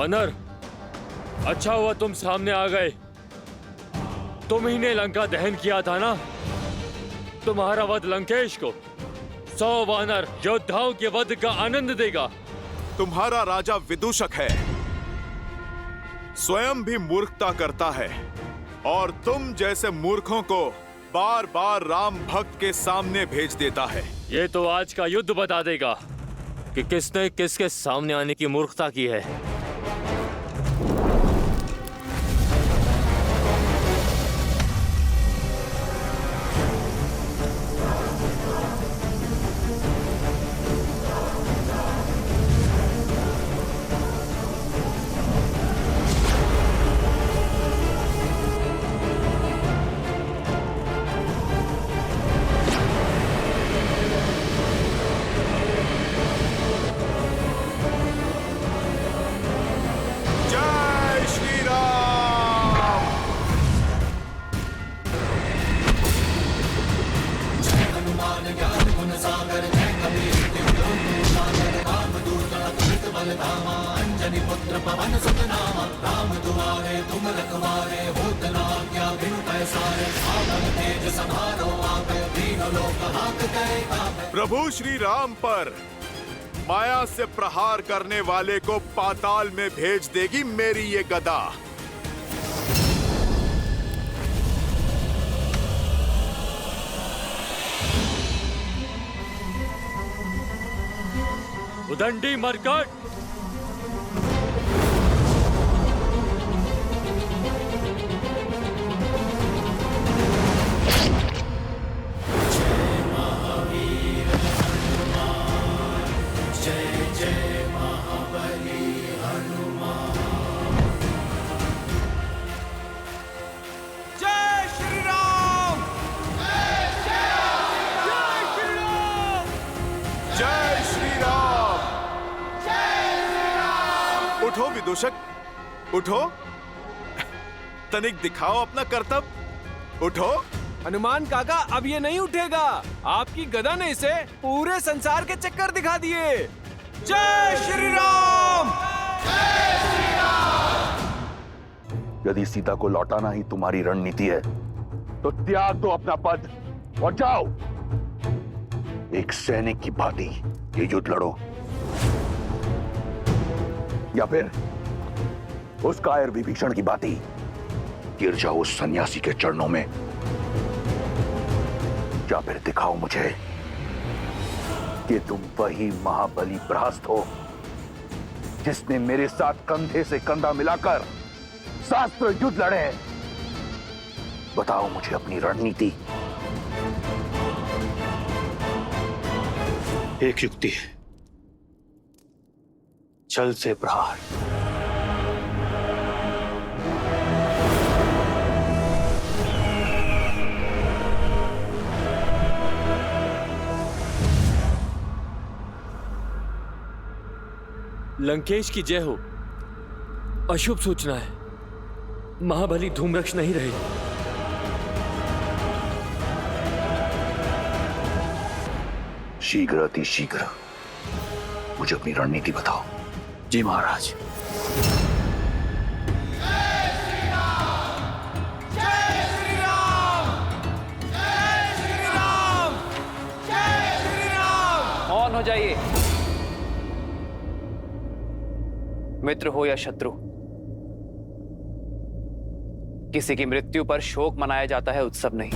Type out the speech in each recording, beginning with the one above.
वानर, अच्छा हुआ तुम सामने आ गए। तुम ही ने लंका दहन किया था ना? तुम्हारा वध लंकेश को 100 वानर योद्धाओं के वध का आनंद देगा। तुम्हारा राजा विदूषक है, स्वयं भी मूर्खता करता है और तुम जैसे मूर्खों को बार बार राम भक्त के सामने भेज देता है। ये तो आज का युद्ध बता देगा कि किसने किसके सामने आने की मूर्खता की है। प्रभु श्री राम पर माया से प्रहार करने वाले को पाताल में भेज देगी मेरी ये गदा। उदंडी मरकट, उठो विदूषक, उठो, तनिक दिखाओ अपना करतब, उठो। हनुमान काका, अब ये नहीं उठेगा। आपकी गदा ने इसे पूरे संसार के चक्कर दिखा दिए। जय श्री राम! जय श्री राम! यदि सीता को लौटाना ही तुम्हारी रणनीति है तो त्याग दो अपना पद और जाओ, एक सैनिक की भांति ये युद्ध लड़ो, या फिर उस कायर विभीषण की भांति गिर जाओ उस सन्यासी के चरणों में, या फिर दिखाओ मुझे कि तुम वही महाबली प्रहस्त हो जिसने मेरे साथ कंधे से कंधा मिलाकर शास्त्र युद्ध लड़े। बताओ मुझे अपनी रणनीति। एक युक्ति है, छल से प्रहार। लंकेश की जय हो। अशुभ सूचना है, महाबली धूम्रक्ष नहीं रहे। शीघ्र, अति शीघ्र मुझे अपनी रणनीति बताओ। जी महाराज। मौन हो जाइए। मित्र हो या शत्रु, किसी की मृत्यु पर शोक मनाया जाता है, उत्सव नहीं।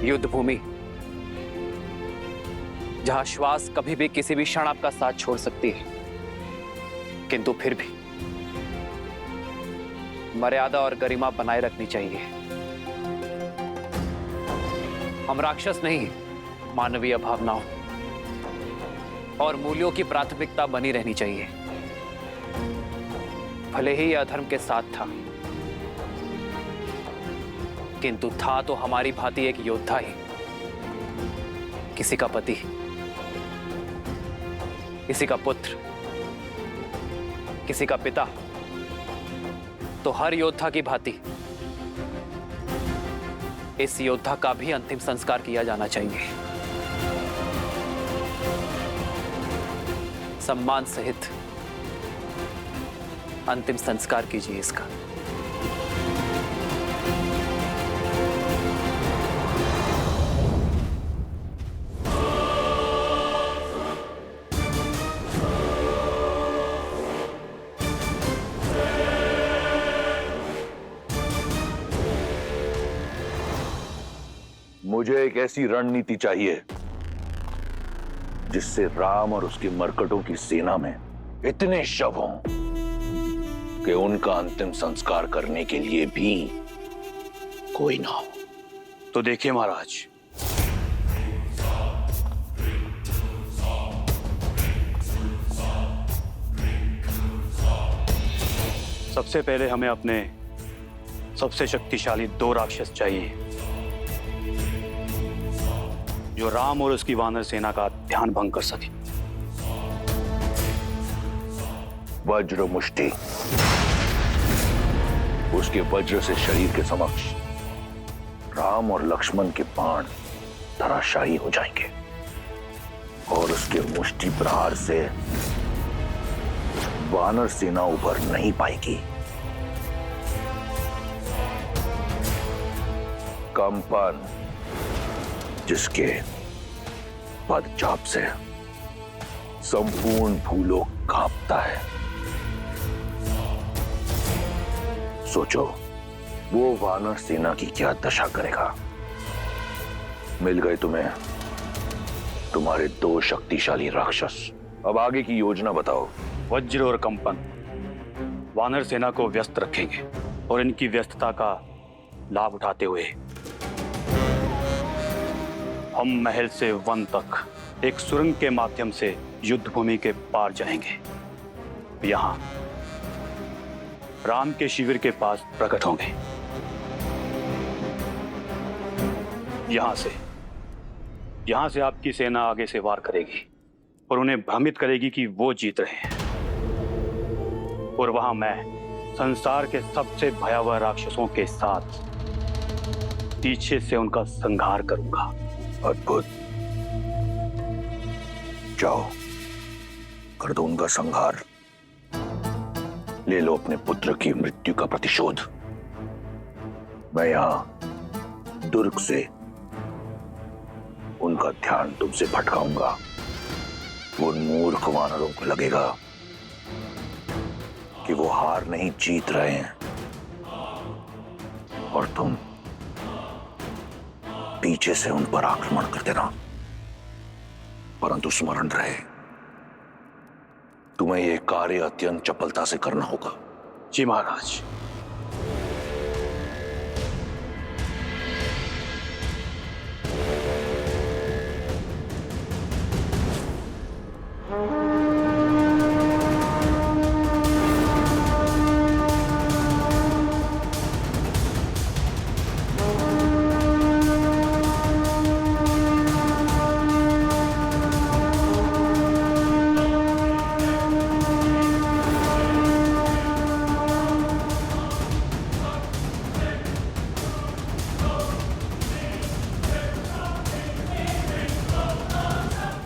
युद्ध भूमि जहां श्वास कभी भी किसी भी क्षण आपका साथ छोड़ सकती है, किंतु फिर भी मर्यादा और गरिमा बनाए रखनी चाहिए। हम राक्षस नहीं, मानवीय भावनाओं और मूल्यों की प्राथमिकता बनी रहनी चाहिए। भले ही यह अधर्म के साथ था, किंतु था तो हमारी भांति एक योद्धा ही, किसी का पति, किसी का पुत्र, किसी का पिता। तो हर योद्धा की भांति इस योद्धा का भी अंतिम संस्कार किया जाना चाहिए। सम्मान सहित अंतिम संस्कार कीजिए इसका। मुझे एक ऐसी रणनीति चाहिए जिससे राम और उसके मरकटों की सेना में इतने शव हों कि उनका अंतिम संस्कार करने के लिए भी कोई ना हो। तो देखिए महाराज, सबसे पहले हमें अपने सबसे शक्तिशाली 2 राक्षस चाहिए जो राम और उसकी वानर सेना का ध्यान भंग कर सके। वज्र मुष्टि, उसके वज्र से शरीर के समक्ष राम और लक्ष्मण के बाण धराशायी हो जाएंगे और उसके मुष्टि प्रहार से वानर सेना उभर नहीं पाएगी। कंपन, जिसके पदचाप से संपूर्ण भूलोक कांपता है। सोचो वो वानर सेना की क्या दशा करेगा। मिल गए तुम्हें तुम्हारे 2 शक्तिशाली राक्षस। अब आगे की योजना बताओ। वज्र और कंपन वानर सेना को व्यस्त रखेंगे और इनकी व्यस्तता का लाभ उठाते हुए हम महल से वन तक एक सुरंग के माध्यम से युद्ध भूमि के पार जाएंगे। यहां राम के शिविर के पास प्रकट होंगे। यहां से आपकी सेना आगे से वार करेगी और उन्हें भ्रमित करेगी कि वो जीत रहे हैं, और वहां मैं संसार के सबसे भयावह राक्षसों के साथ पीछे से उनका संहार करूंगा। अद्भुत, जाओ कर दो उनका संहार। ले लो अपने पुत्र की मृत्यु का प्रतिशोध। मैं यहां दुर्ग से उनका ध्यान तुमसे भटकाऊंगा। उन मूर्ख वानरों को लगेगा कि वो हार नहीं जीत रहे हैं और तुम पीछे से उन पर आक्रमण कर देना। परंतु स्मरण रहे, तुम्हें यह कार्य अत्यंत चपलता से करना होगा। जी महाराज।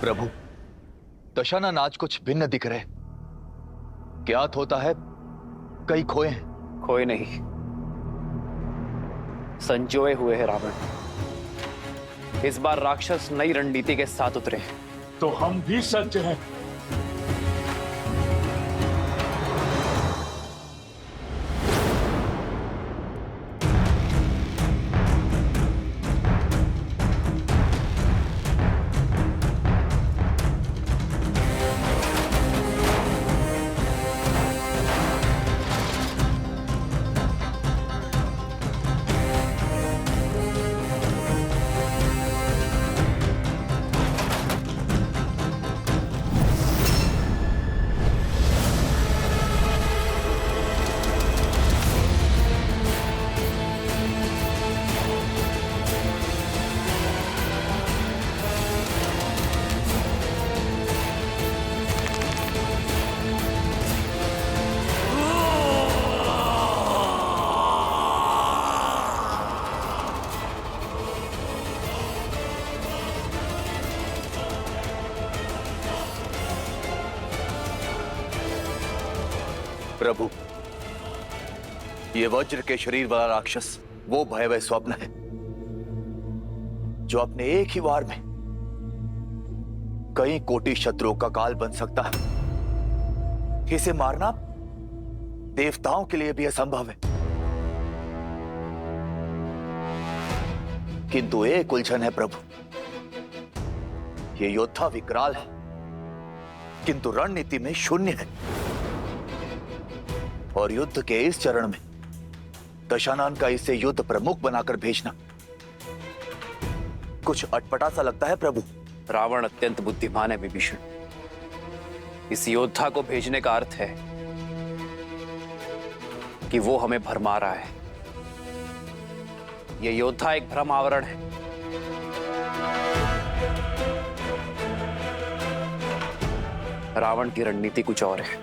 प्रभु, दशाना नाच कुछ भिन्न दिख रहे। ज्ञात होता है कई खोए हैं। खोए नहीं, संजोए हुए हैं रावण। इस बार राक्षस नई रणनीति के साथ उतरे हैं। तो हम भी सज्ज हैं। प्रभु, ये वज्र के शरीर वाला राक्षस वो भयावह स्वप्न है जो अपने एक ही वार में कई कोटि शत्रुओं का काल बन सकता है। इसे मारना देवताओं के लिए भी असंभव है। किंतु एक उलझन है प्रभु, ये योद्धा विकराल है किंतु रणनीति में शून्य है। और युद्ध के इस चरण में दशानन का इसे युद्ध प्रमुख बनाकर भेजना कुछ अटपटा सा लगता है प्रभु। रावण अत्यंत बुद्धिमान है विभीषण। इस योद्धा को भेजने का अर्थ है कि वो हमें भरमा रहा है। ये योद्धा एक भ्रम आवरण है। रावण की रणनीति कुछ और है।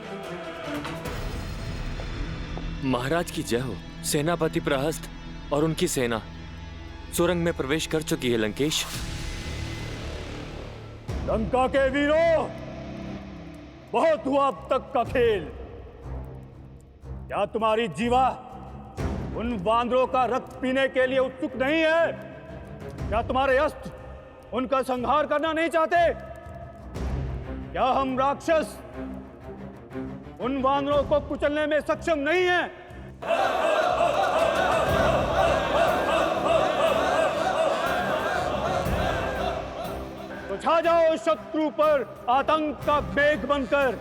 महाराज की जय हो। सेनापति प्रहस्त और उनकी सेना सुरंग में प्रवेश कर चुकी है लंकेश। लंका के वीरों, बहुत हुआ अब तक का खेल। क्या तुम्हारी जीवा उन वानरों का रक्त पीने के लिए उत्सुक नहीं है? क्या तुम्हारे अस्त्र उनका संहार करना नहीं चाहते? क्या हम राक्षस उन वानरों को कुचलने में सक्षम नहीं हैं? तो छा जाओ शत्रु पर आतंक का मेघ बनकर।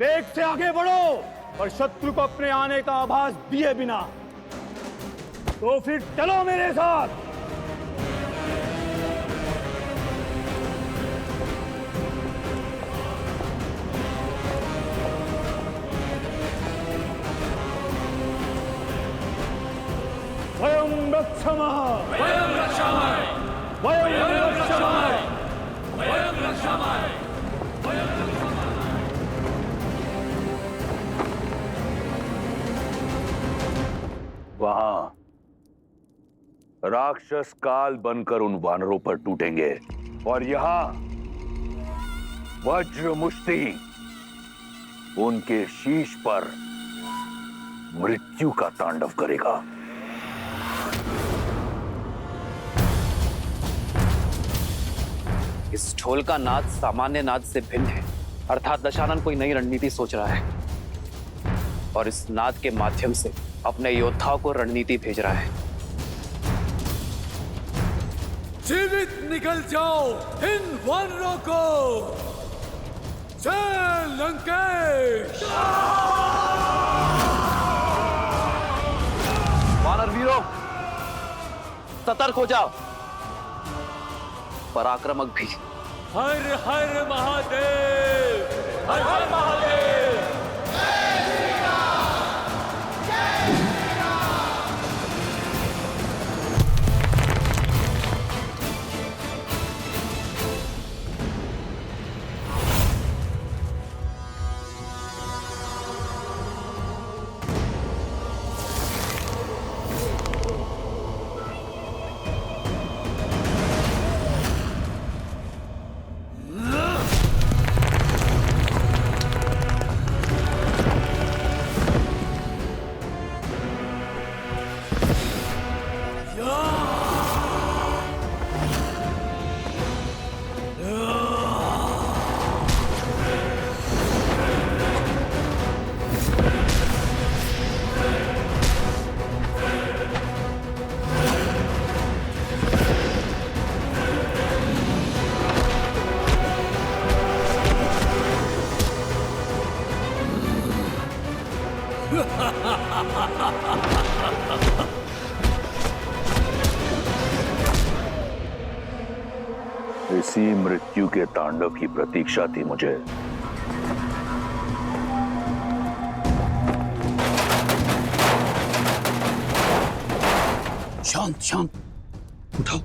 वेग से आगे बढ़ो और शत्रु को अपने आने का आभास दिए बिना। तो फिर चलो मेरे साथ। वयं रक्षामः, वयं रक्षामः, वयं रक्षामः, वयं रक्षामः, वयं रक्षामः। वहां राक्षस काल बनकर उन वानरों पर टूटेंगे और यहां वज्र मुष्टि उनके शीश पर मृत्यु का तांडव करेगा। इस ढोल का नाद सामान्य नाद से भिन्न है। अर्थात दशानन कोई नई रणनीति सोच रहा है और इस नाद के माध्यम से अपने योद्धाओं को रणनीति भेज रहा है। जीवित निकल जाओ इन वानरों को। जय लंकेश। वानर वीरों, सतर्क हो जाओ। पराक्रमक भी। हर हर महादेव, हर हर महादेव। इसी मृत्यु के तांडव की प्रतीक्षा थी मुझे। शांत शांत, उठाओ।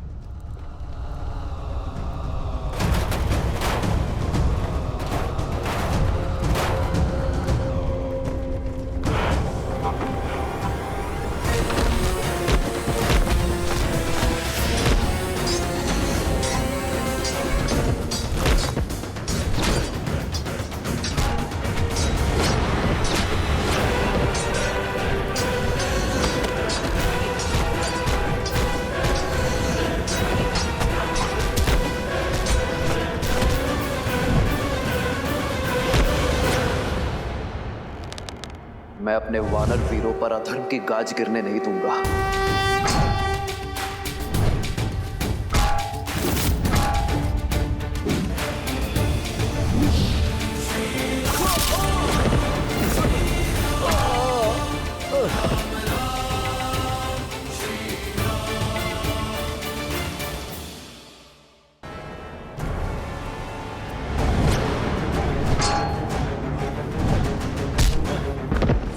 अपने वानर वीरों पर अधर्म की गाज गिरने नहीं दूंगा।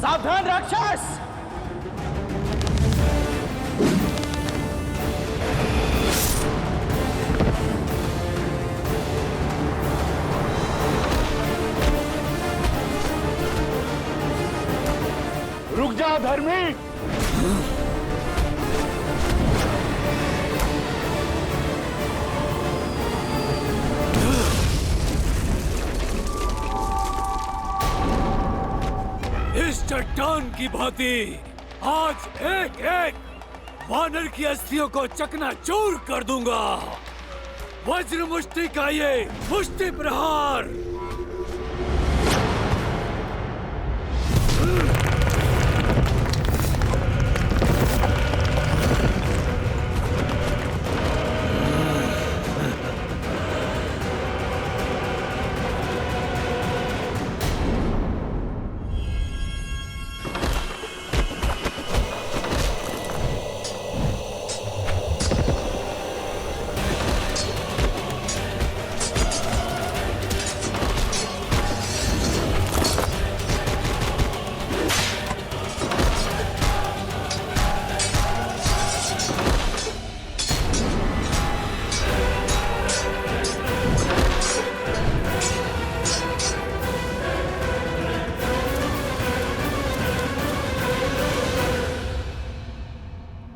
सावधान राक्षस! रुक जा धर्मी। इस चट्टान की भांति आज एक एक वानर की अस्थियों को चकनाचूर कर दूंगा। वज्र मुष्टि का ये मुष्टि प्रहार।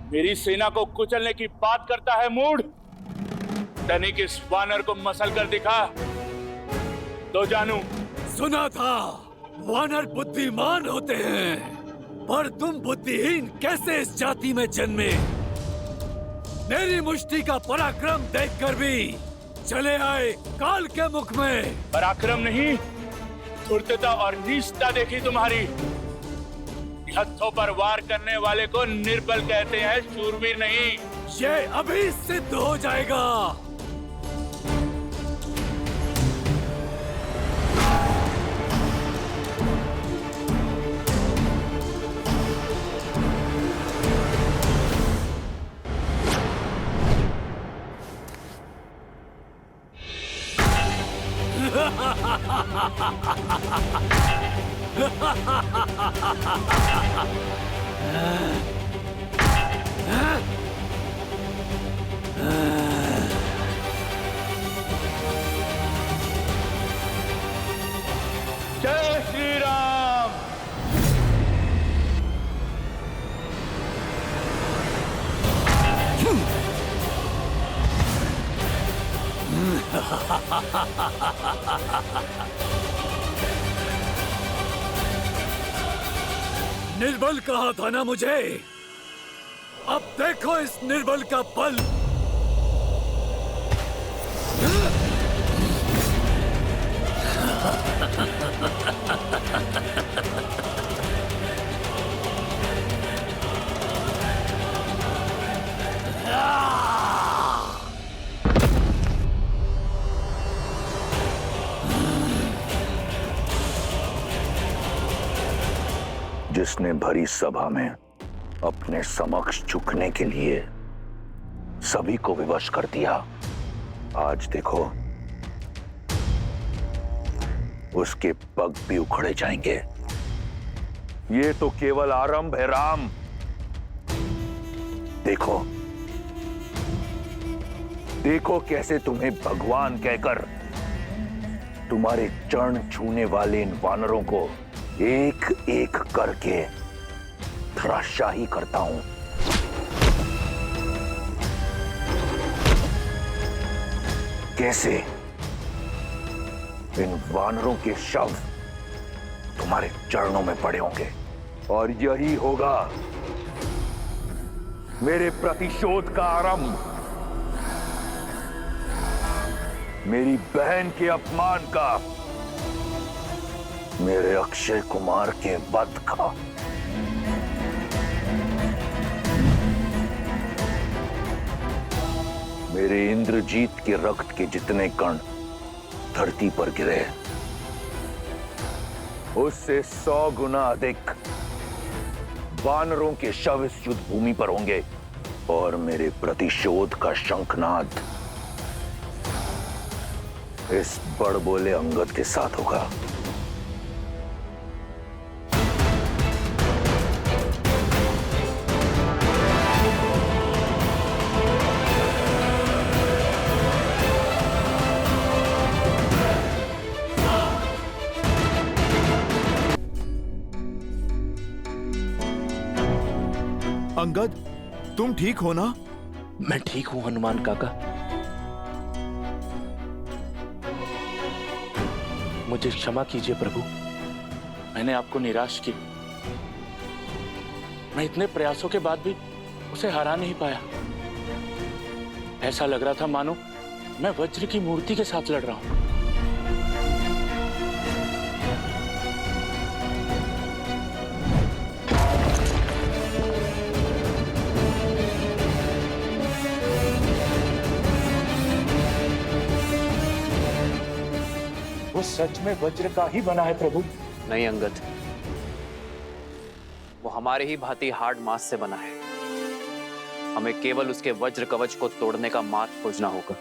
मेरी सेना को कुचलने की बात करता है मूढ़। तनिक इस वानर को मसल कर दिखा तो जानू। सुना था वानर बुद्धिमान होते हैं, पर तुम बुद्धिहीन कैसे इस जाति में जन्मे? मेरी मुष्टि का पराक्रम देखकर भी चले आए काल के मुख में। पराक्रम नहीं, धूर्तता और नीचता देखी तुम्हारी। हथों पर वार करने वाले को निर्बल कहते हैं, शूरवीर नहीं। ये अभी सिद्ध हो जाएगा। जय श्री राम। निर्बल कहा था ना मुझे? अब देखो इस निर्बल का बल। जिसने भरी सभा में अपने समक्ष झुकने के लिए सभी को विवश कर दिया, आज देखो उसके पग भी उखड़े जाएंगे। ये तो केवल आरंभ है राम। देखो देखो कैसे तुम्हें भगवान कहकर तुम्हारे चरण छूने वाले इन वानरों को एक एक करके धराशाही करता हूं। कैसे इन वानरों के शव तुम्हारे चरणों में पड़े होंगे, और यही होगा मेरे प्रतिशोध का आरंभ, मेरी बहन के अपमान का, मेरे अक्षय कुमार के वध का। मेरे इंद्रजीत के रक्त के जितने कण धरती पर गिरे उससे 100 गुना अधिक वानरों के शव इस युद्ध भूमि पर होंगे और मेरे प्रतिशोध का शंखनाद इस बड़बोले अंगद के साथ होगा। अंगद, तुम ठीक हो ना? मैं ठीक हूं हनुमान काका। मुझे क्षमा कीजिए प्रभु, मैंने आपको निराश किया। मैं इतने प्रयासों के बाद भी उसे हरा नहीं पाया। ऐसा लग रहा था मानो मैं वज्र की मूर्ति के साथ लड़ रहा हूं। वो सच में वज्र का ही बना है प्रभु? नहीं अंगद, वो हमारे ही भांति हार्ड मास से बना है। हमें केवल उसके वज्र कवच को तोड़ने का मार्ग खोजना होगा।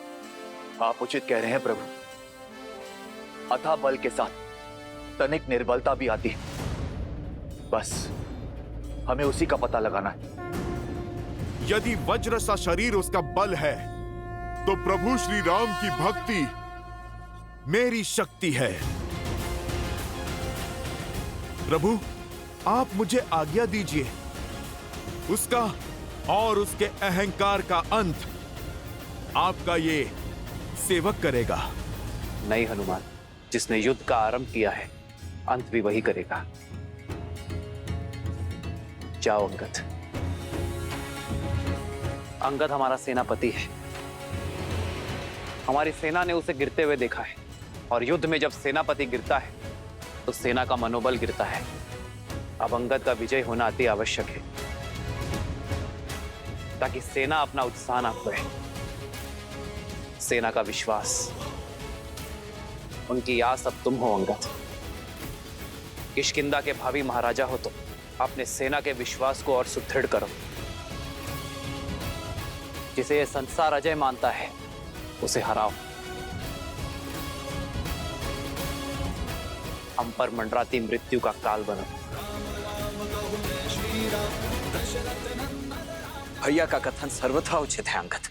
आप उचित कह रहे हैं प्रभु। अथाह बल के साथ तनिक निर्बलता भी आती है। बस हमें उसी का पता लगाना है। यदि वज्र सा शरीर उसका बल है तो प्रभु श्री राम की भक्ति मेरी शक्ति है। प्रभु, आप मुझे आज्ञा दीजिए। उसका और उसके अहंकार का अंत आपका ये सेवक करेगा। नहीं हनुमान, जिसने युद्ध का आरंभ किया है अंत भी वही करेगा। जाओ अंगद। अंगद हमारा सेनापति है। हमारी सेना ने उसे गिरते हुए देखा है, और युद्ध में जब सेनापति गिरता है तो सेना का मनोबल गिरता है। अब अंगद का विजय होना अति आवश्यक है, ताकि सेना अपना उत्साह ना खोए। सेना का विश्वास, उनकी आस अब तुम हो अंगद। किष्किंधा के भावी महाराजा हो तो अपने सेना के विश्वास को और सुदृढ़ करो। जिसे यह संसार अजय मानता है उसे हराओ। हम पर मंडराती मृत्यु का काल बनो। भैया का कथन सर्वथा उचित है अंगद।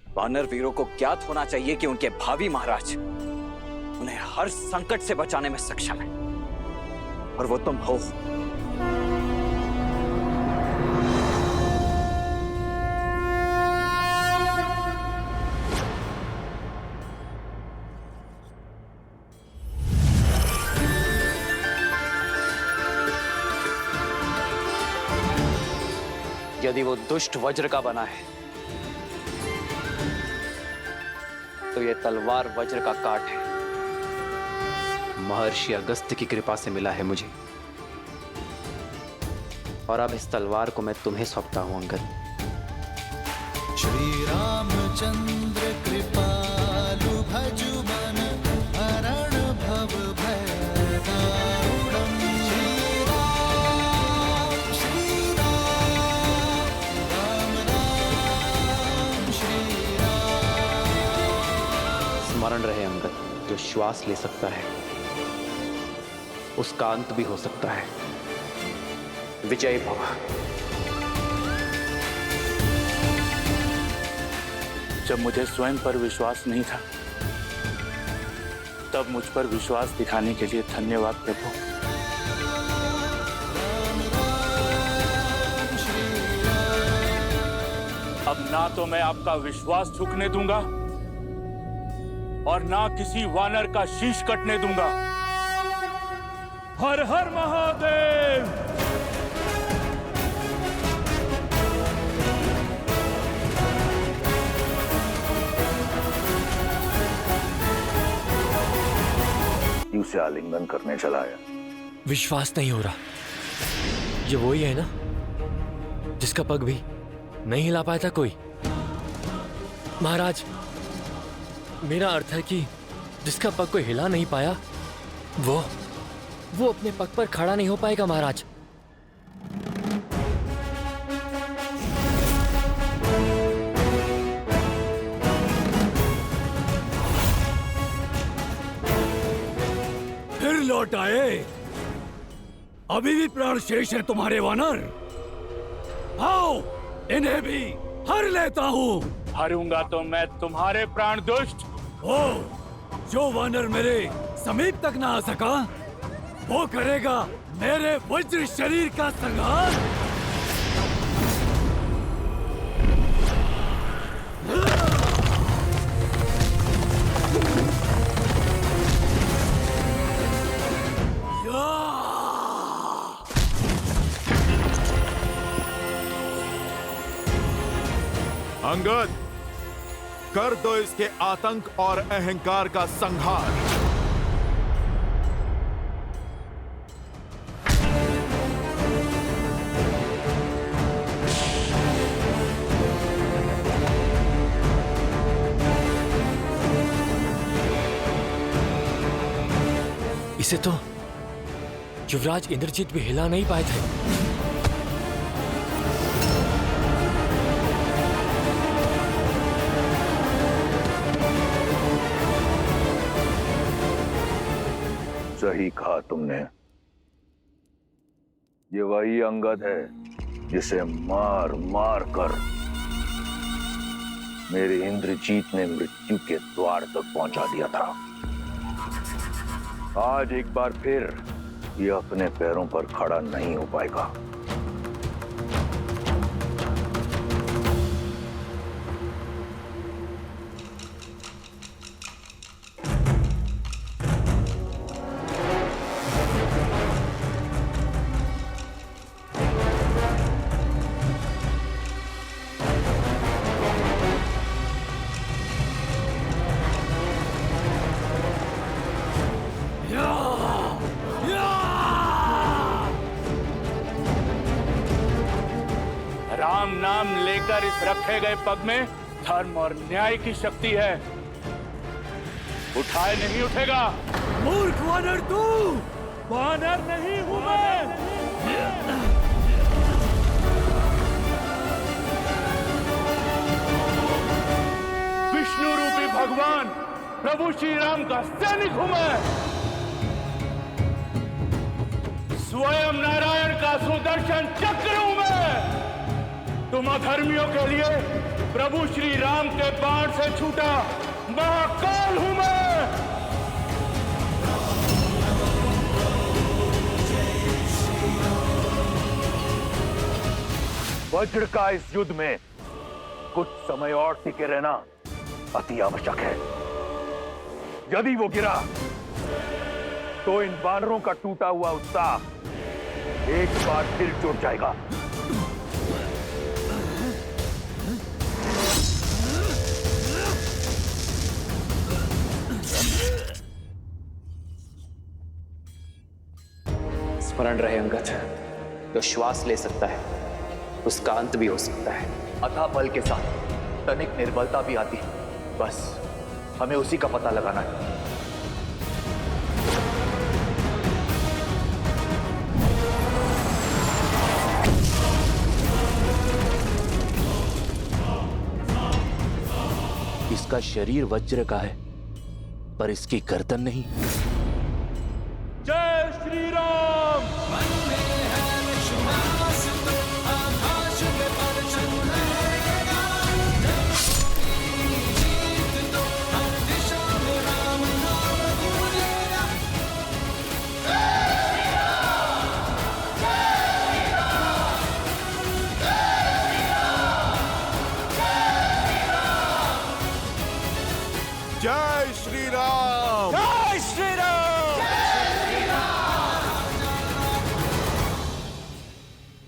वानर वीरों को ज्ञात होना चाहिए कि उनके भावी महाराज उन्हें हर संकट से बचाने में सक्षम है, और वो तुम हो। यदि वो दुष्ट वज्र का बना है तो ये तलवार वज्र का काट है। महर्षि अगस्त्य की कृपा से मिला है मुझे, और अब इस तलवार को मैं तुम्हें सौंपता हूं अंगद। श्री रामचंद्र कृपालु भजु मन हरण भव भय दारुणम्। श्री राम श्री राम। स्मरण रहे अंगद, जो श्वास ले सकता है उसका अंत भी हो सकता है। विजय भव। जब मुझे स्वयं पर विश्वास नहीं था, तब मुझ पर विश्वास दिखाने के लिए धन्यवाद प्रभु। अब ना तो मैं आपका विश्वास झुकने दूंगा और ना किसी वानर का शीश कटने दूंगा। हर हर महादेव। उसे आलिंगन करने चला आया। विश्वास नहीं हो रहा। ये वही है ना जिसका पग भी नहीं हिला पाया था कोई? महाराज, मेरा अर्थ है कि जिसका पग कोई हिला नहीं पाया वो अपने पग पर खड़ा नहीं हो पाएगा महाराज। फिर लौट आए। अभी भी प्राण शेष है तुम्हारे वानर। आओ, इन्हें भी हर लेता हूँ। हरूंगा तो मैं तुम्हारे प्राण दुष्ट। ओ, जो वानर मेरे समीप तक ना आ सका, वो करेगा मेरे वज्र शरीर का संहार। अंगद, कर दो इसके आतंक और अहंकार का संहार। इसे तो युवराज इंद्रजीत भी हिला नहीं पाए थे। सही कहा तुमने। ये वही अंगद है जिसे मार मार कर मेरे इंद्रजीत ने मृत्यु के द्वार तक पहुंचा दिया था। आज एक बार फिर ये अपने पैरों पर खड़ा नहीं हो पाएगा। राम नाम लेकर इस रखे गए पग में धर्म और न्याय की शक्ति है। उठाए नहीं उठेगा। मूर्ख वानर तू! वानर नहीं हूं मैं। विष्णु रूपी भगवान प्रभु श्री राम का सैनिक हूं मैं। स्वयं नारायण का सुदर्शन चक्र हूं मैं। तुम अधर्मियों के लिए प्रभु श्री राम के बाण से छूटा महाकाल हूं मैं। वज्र का इस युद्ध में कुछ समय और टिके रहना अति आवश्यक है। यदि वो गिरा तो इन वानरों का टूटा हुआ उत्साह एक बार फिर जुट जाएगा। स्मरण रहे अंगद, जो श्वास ले सकता है उसका अंत भी हो सकता है। अथाह बल के साथ तनिक निर्बलता भी आती, बस हमें उसी का पता लगाना है। इसका शरीर वज्र का है पर इसकी गर्दन नहीं। जय श्री राम। जय श्री राम। जय श्री राम।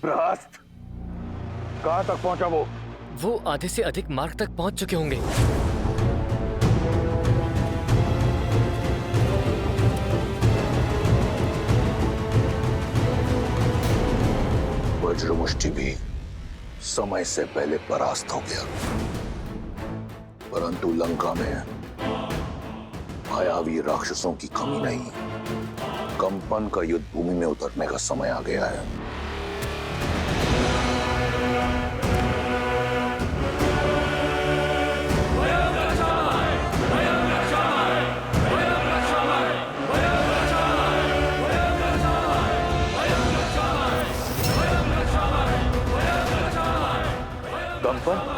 प्रहस्त, कहां तक पहुंचा वो? वो आधे से अधिक मार्ग तक पहुंच चुके होंगे। वज्रमुष्टि भी समय से पहले परास्त हो गया। परंतु लंका में मायावी राक्षसों की कमी नहीं। कंपन का युद्ध भूमि में उतरने का समय आ गया है। कंपन,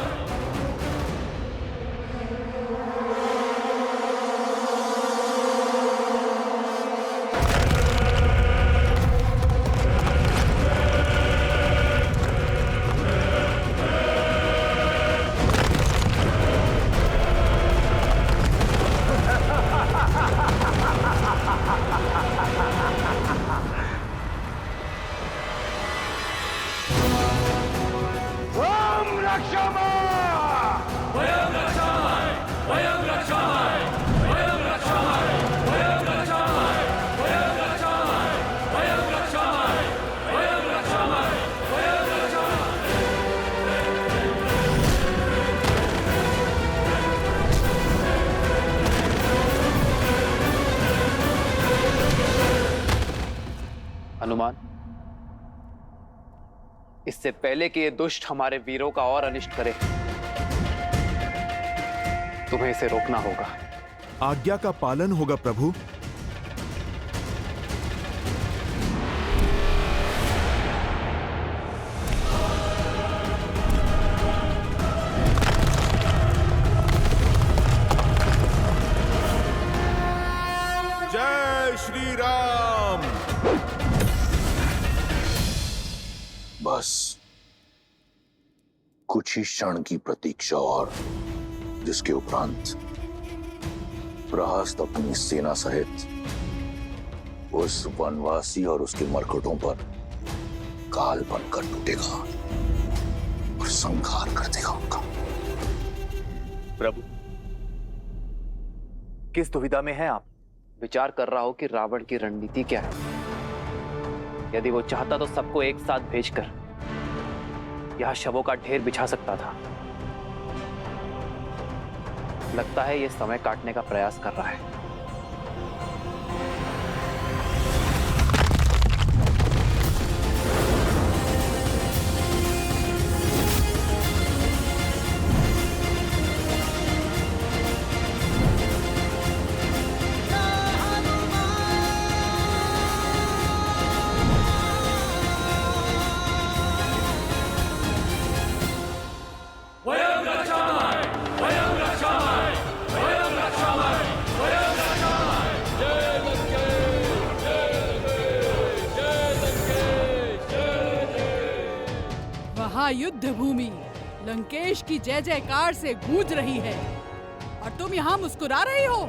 हनुमान, इससे पहले कि ये दुष्ट हमारे वीरों का और अनिष्ट करे, तुम्हें इसे रोकना होगा। आज्ञा का पालन होगा प्रभु। जय श्री राम। बस कुछ ही क्षण की प्रतीक्षा और, जिसके उपरांत प्रहस्त अपनी सेना सहित उस वनवासी और उसके मरकटों पर काल बनकर टूटेगा और संहार कर देगा उनका। प्रभु, किस दुविधा में हैं आप? विचार कर रहा हो कि रावण की रणनीति क्या है। यदि वो चाहता तो सबको एक साथ भेजकर यहां शवों का ढेर बिछा सकता था। लगता है ये समय काटने का प्रयास कर रहा है। युद्ध भूमि लंकेश की जय जयकार से गूंज रही है और तुम यहाँ मुस्कुरा रही हो।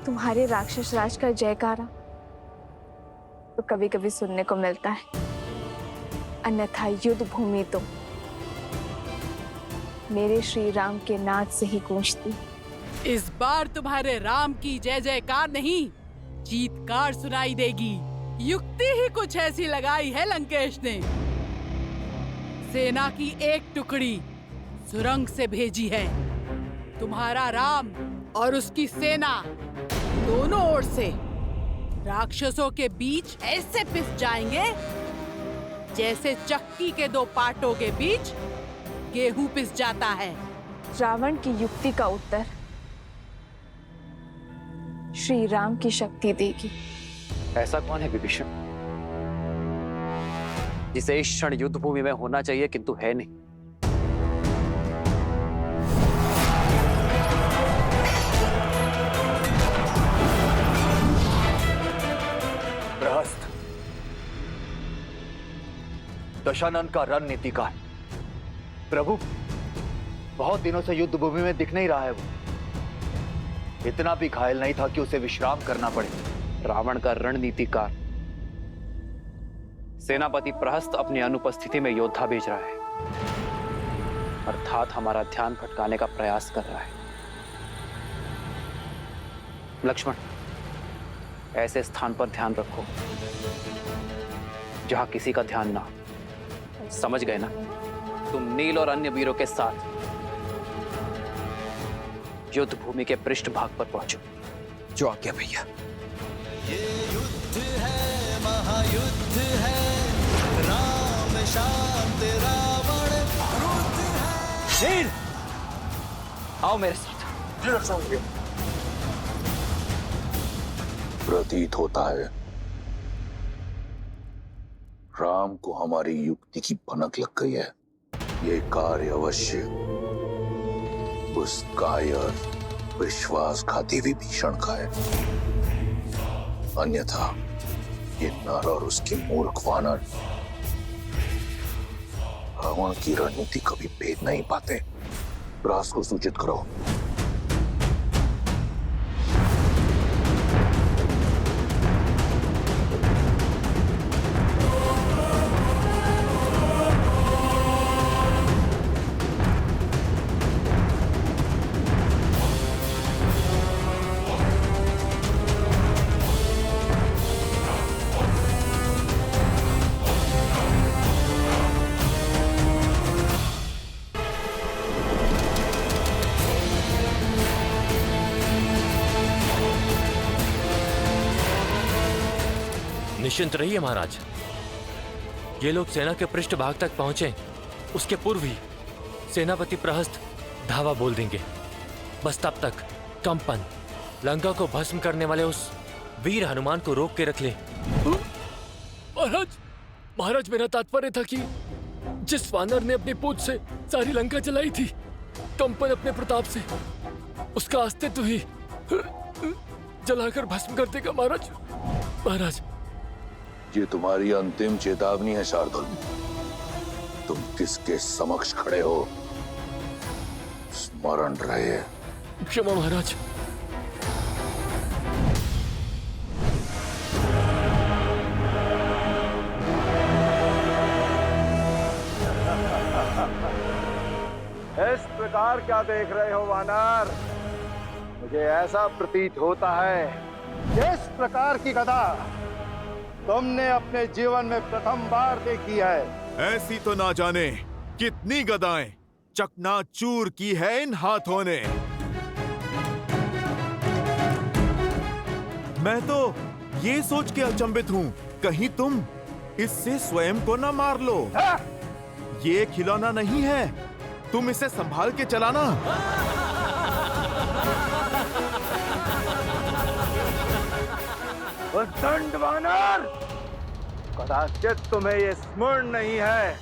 तुम्हारे राक्षस राज का जयकारा तो कभी कभी सुनने को मिलता है, अन्यथा युद्ध भूमि तो मेरे श्री राम के नाद से ही गूंजती। इस बार तुम्हारे राम की जय जयकार नहीं, चीत्कार सुनाई देगी। युक्ति ही कुछ ऐसी लगाई है लंकेश ने। सेना की एक टुकड़ी सुरंग से भेजी है। तुम्हारा राम और उसकी सेना दोनों ओर से राक्षसों के बीच ऐसे पिस जाएंगे जैसे चक्की के दो पाटों के बीच गेहूं पिस जाता है। रावण की युक्ति का उत्तर श्री राम की शक्ति देगी। ऐसा कौन है विभीषण जिसे इस क्षण युद्ध भूमि में होना चाहिए किंतु है नहीं? प्रहस्त दशानन का रणनीतिकार। प्रभु, बहुत दिनों से युद्ध भूमि में दिख नहीं रहा है वो। इतना भी घायल नहीं था कि उसे विश्राम करना पड़े। रावण का रणनीतिकार सेनापति प्रहस्त अपनी अनुपस्थिति में योद्धा भेज रहा है, अर्थात हमारा ध्यान भटकाने का प्रयास कर रहा है। लक्ष्मण, ऐसे स्थान पर ध्यान रखो जहां किसी का ध्यान ना हो। समझ गए ना? तुम नील और अन्य वीरों के साथ युद्ध भूमि के पृष्ठभाग पर पहुंचो। जो आज्ञा भैया। ये युद्ध है, महायुद्ध है, राम शांत रावण क्रुद्ध है। शील, आओ मेरे साथ। प्रतीत होता है राम को हमारी युक्ति की भनक लग गई है। ये कार्य अवश्य उस कायर विश्वासघाती विभीषण का है, अन्यथा ये नर और उसके मूर्ख वानर रावण की रणनीति कभी भेद नहीं पाते। रास को सूचित करो। निश्चिंत रहिए महाराज, ये लोग सेना के पृष्ठभाग तक पहुंचे उसके पूर्व ही सेनापति प्रहस्त धावा बोल देंगे। बस तब तक कंपन लंका को भस्म करने वाले उस वीर हनुमान को रोक के रख ले। महाराज मेरा तात्पर्य था कि जिस वानर ने अपनी पूंछ से सारी लंका जलाई थी, कंपन अपने प्रताप से उसका अस्तित्व ही जलाकर भस्म कर देगा। महाराज ये तुम्हारी अंतिम चेतावनी है शार्दुल। तुम किसके समक्ष खड़े हो स्मरण रहे। क्षमा महाराज। इस प्रकार क्या देख रहे हो वानर? मुझे ऐसा प्रतीत होता है इस प्रकार की गदा तुमने अपने जीवन में प्रथम बार देखी है। ऐसी तो ना जाने कितनी गदाएं चकनाचूर की है इन हाथों ने। मैं तो ये सोच के अचंभित हूँ, कहीं तुम इससे स्वयं को ना मार लो। ये खिलौना नहीं है, तुम इसे संभाल के चलाना। दंड वानर, कदाचित तुम्हें ये स्मरण नहीं है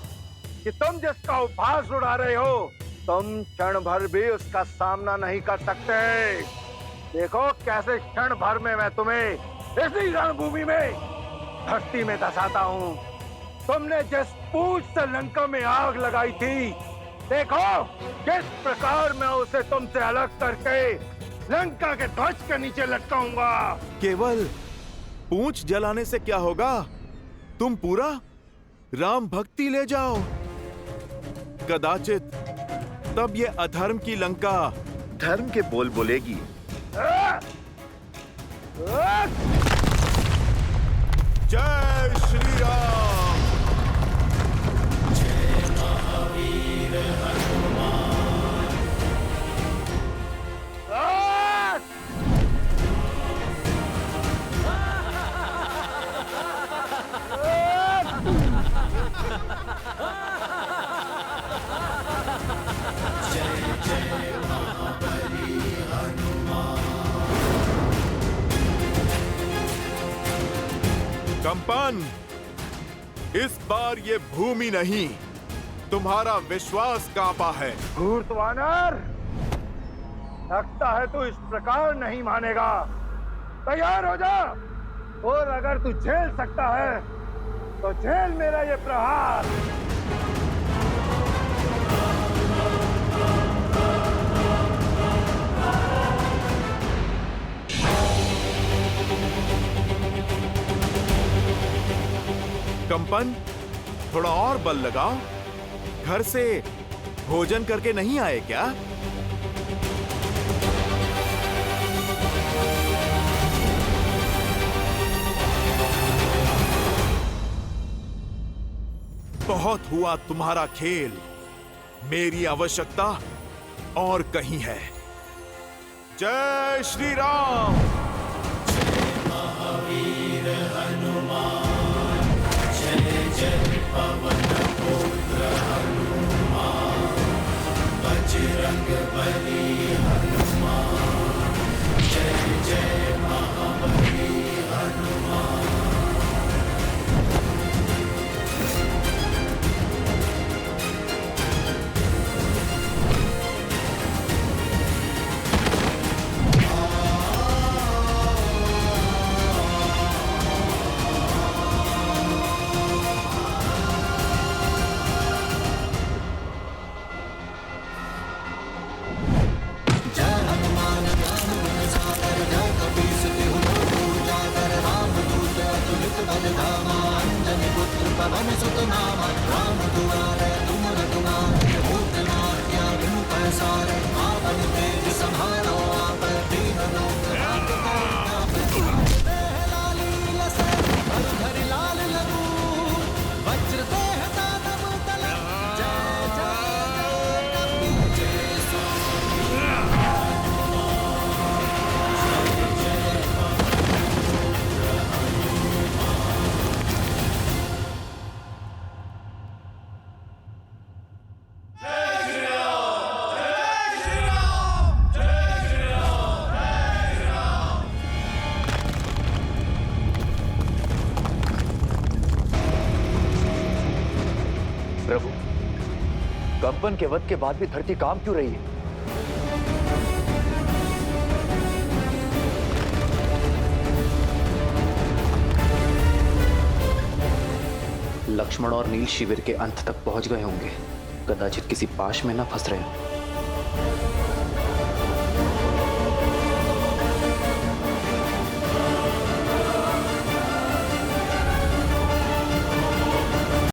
कि तुम जिसका उपहास उड़ा रहे हो, तुम क्षण भर भी उसका सामना नहीं कर सकते। देखो कैसे क्षण भर में मैं तुम्हें इसी रणभूमि में धरती में धसाता हूँ। तुमने जिस पूंछ से लंका में आग लगाई थी, देखो किस प्रकार मैं उसे तुमसे अलग करके लंका के ध्वज के नीचे लटकाऊंगा। केवल पूंछ जलाने से क्या होगा? तुम पूरा राम भक्ति ले जाओ। कदाचित तब ये अधर्म की लंका धर्म के बोल बोलेगी। जय श्री राम। जय महावीर हनुमान। कंपन, इस बार ये भूमि नहीं, तुम्हारा विश्वास कांपा है। धूर्त वानर, लगता है तू इस प्रकार नहीं मानेगा। तैयार हो जा, और अगर तू झेल सकता है तो झेल मेरा ये प्रहार। कंपन, थोड़ा और बल लगाओ। घर से भोजन करके नहीं आए क्या? बहुत हुआ तुम्हारा खेल, मेरी आवश्यकता और कहीं है। जय श्री राम। महावीर हनुमान जय जय पवन पुत्र हनुमान बजरंग बली हनुमान जय जय महाबली हनुमान। पवन सुत नामा राम दुआरे तुम रघुनाथ भूत नाट्या बिनु पैसारे आपन तेज संहारो आप दीन लोक लाली लसे हरि लाल लबू वज्र देह दानव तल जय जय कपी जय प्रभु, कंपन के वध के बाद भी धरती काम क्यों रही है? लक्ष्मण और नील शिविर के अंत तक पहुंच गए होंगे, कदाचित किसी पाश में न फंस रहे हों।